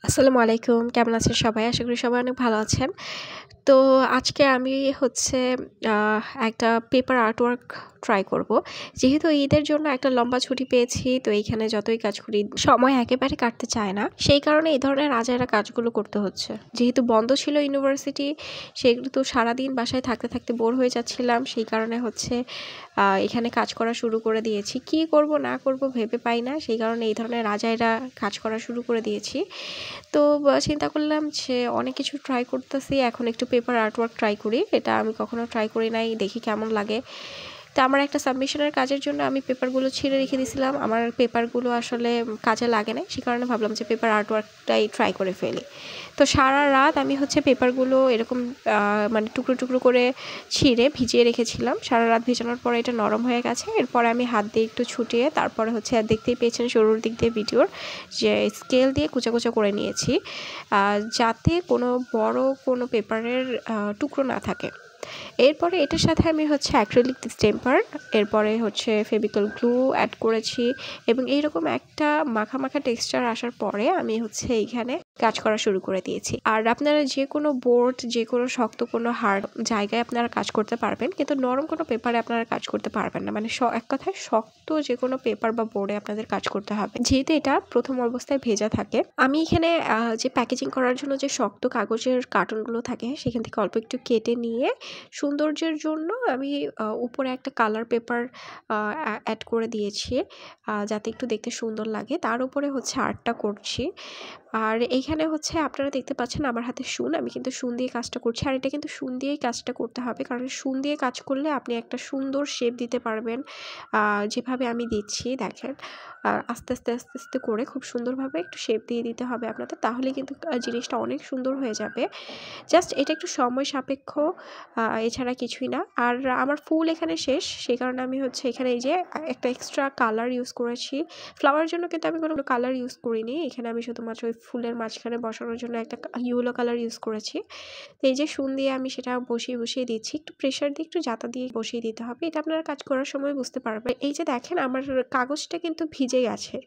আসসালামু আলাইকুম। কেমন আছেন সবাই? আশা করি সবাই অনেক ভালো আছেন। তো আজকে আমি হচ্ছে একটা পেপার আর্টওয়ার্ক ট্রাই করব। যেহেতু ঈদের জন্য একটা লম্বা ছুটি পেয়েছি, তো এইখানে যতই কাজ করি সময় একেবারে কাটতে চায় না। সেই কারণে এই ধরনের আজাইরা কাজগুলো করতে হচ্ছে। যেহেতু বন্ধ ছিল ইউনিভার্সিটি, সেগুলো তো সারাদিন বাসায় থাকতে, থাকতে বোর হয়ে যাচ্ছিলাম। সেই কারণে হচ্ছে এখানে কাজ করা শুরু করে দিয়েছি। কি করব না করব ভেবে পাই না। সেই কারণে এই ধরনের আজাইরা কাজ করা শুরু করে দিয়েছি। তো চিন্তা করলাম যে অনেক কিছু ট্রাই করতেছি, এখন একটু পেপার আর্টওয়ার্ক ট্রাই করি। এটা আমি কখনো ট্রাই করি নাই, দেখি কেমন লাগে। তো আমার একটা সাবমিশনের কাজের জন্য আমি পেপারগুলো ছিঁড়ে রেখে দিয়েছিলাম। আমার পেপারগুলো আসলে কাজে লাগে নাই, সে কারণে ভাবলাম যে পেপার আর্টওয়ার্কটাই ট্রাই করে ফেলি। তো সারা রাত আমি হচ্ছে পেপারগুলো এরকম মানে টুকরো টুকরো করে ছিঁড়ে ভিজিয়ে রেখেছিলাম। সারা রাত ভিজানোর পরে এটা নরম হয়ে গেছে। এরপরে আমি হাত দিয়ে একটু ছুটিয়ে তারপরে হচ্ছে দেখতেই পেয়েছেন শুরুর দিক দিয়ে ভিডিওর যে স্কেল দিয়ে কুচা কুচা করে নিয়েছি, যাতে কোনো বড় কোনো পেপারের টুকরো না থাকে। এরপরে এটার সাথে আমি হচ্ছে অ্যাক্রিলিক ডিস্টেম্পার, এরপরে হচ্ছে ফেভিকল গ্লু অ্যাড করেছি এবং এইরকম একটা মাখা মাখা টেক্সচার আসার পরে আমি হচ্ছে এইখানে কাজ করা শুরু করে দিয়েছি। আর আপনারা যে কোনো বোর্ড, যে কোনো শক্ত কোনো হার্ড জায়গায় আপনারা কাজ করতে পারবেন, কিন্তু নরম কোনো পেপারে আপনারা কাজ করতে পারবেন না। মানে এক কথায় শক্ত যে কোনো পেপার বা বোর্ডে আপনাদের কাজ করতে হবে, যেহেতু এটা প্রথম অবস্থায় ভেজা থাকে। আমি এখানে যে প্যাকেজিং করার জন্য যে শক্ত কাগজের কার্টুনগুলো থাকে, সেখান থেকে অল্প একটু কেটে নিয়ে সৌন্দর্যের জন্য আমি উপরে একটা কালার পেপার অ্যাড করে দিয়েছি, যাতে একটু দেখতে সুন্দর লাগে। তার উপরে হচ্ছে আর্টটা করছি। আর এইখানে হচ্ছে আপনারা দেখতে পাচ্ছেন আমার হাতে শুন, আমি কিন্তু শুন দিয়ে কাজটা করছি। আর এটা কিন্তু শুন দিয়েই কাজটা করতে হবে, কারণ শুন দিয়ে কাজ করলে আপনি একটা সুন্দর শেপ দিতে পারবেন। যেভাবে আমি দিচ্ছি দেখেন, আস্তে আস্তে আস্তে আস্তে করে খুব সুন্দরভাবে একটু শেপ দিয়ে দিতে হবে আপনাদের, তাহলে কিন্তু জিনিসটা অনেক সুন্দর হয়ে যাবে। জাস্ট এটা একটু সময় সাপেক্ষ, এছাড়া কিছুই না। আর আমার ফুল এখানে শেষ, সেই কারণে আমি হচ্ছে এখানে এই যে একটা এক্সট্রা কালার ইউজ করেছি। ফ্লাওয়ার জন্য কিন্তু আমি কোনো কালার ইউজ করিনি, এখানে আমি শুধুমাত্র ওই ফুলের মাঝখানে বসানোর জন্য একটা ইয়েলো কালার ইউজ করেছি। তো এই যে শুন দিয়ে আমি সেটা বসিয়ে বসিয়ে দিচ্ছি, একটু প্রেশার দিয়ে একটু জাতা দিয়ে বসিয়ে দিতে হবে। এটা আপনারা কাজ করার সময় বুঝতে পারবেন। এই যে দেখেন আমার কাগজটা কিন্তু ভিজে গেছে,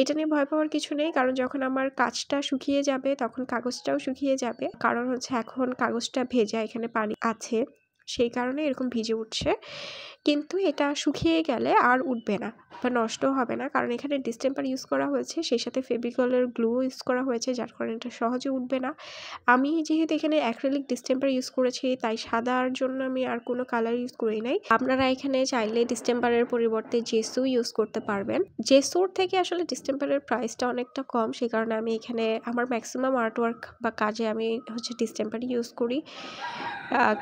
এটা নিয়ে ভয় পাওয়ার কিছু নেই, কারণ যখন আমার কাজটা শুকিয়ে যাবে তখন কাগজটাও শুকিয়ে যাবে। কারণ হচ্ছে এখন কাগজটা ভেজা, এখানে পানি আছে, সেই কারণে এরকম ভিজে উঠছে। কিন্তু এটা শুকিয়ে গেলে আর উঠবে না বা নষ্টও হবে না, কারণ এখানে ডিস্টেম্পার ইউজ করা হয়েছে, সেই সাথে ফেভিকলের গ্লু ইউজ করা হয়েছে, যার কারণে এটা সহজে উঠবে না। আমি যেহেতু এখানে অ্যাক্রিলিক ডিস্টেম্পার ইউজ করেছি, তাই সাদার জন্য আমি আর কোনো কালার ইউজ করি নাই। আপনারা এখানে চাইলে ডিস্টেম্পারের পরিবর্তে জেসু ইউজ করতে পারবেন। জেসুর থেকে আসলে ডিস্টেম্পারের প্রাইসটা অনেকটা কম, সেই কারণে আমি এখানে আমার ম্যাক্সিমাম আর্টওয়ার্ক বা কাজে আমি হচ্ছে ডিস্টেম্পারই ইউজ করি।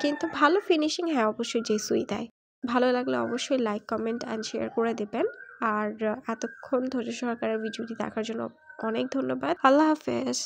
কিন্তু ভালো ফিনিশিং হ্যাঁ অবশ্যই জেসুই দেয়। ভালো লাগলে অবশ্যই লাইক, কমেন্ট অ্যান্ড শেয়ার করে দেবেন। আর এতক্ষণ ধৈর্য সহকারে ভিডিওটি দেখার জন্য অনেক ধন্যবাদ। আল্লাহ হাফেজ।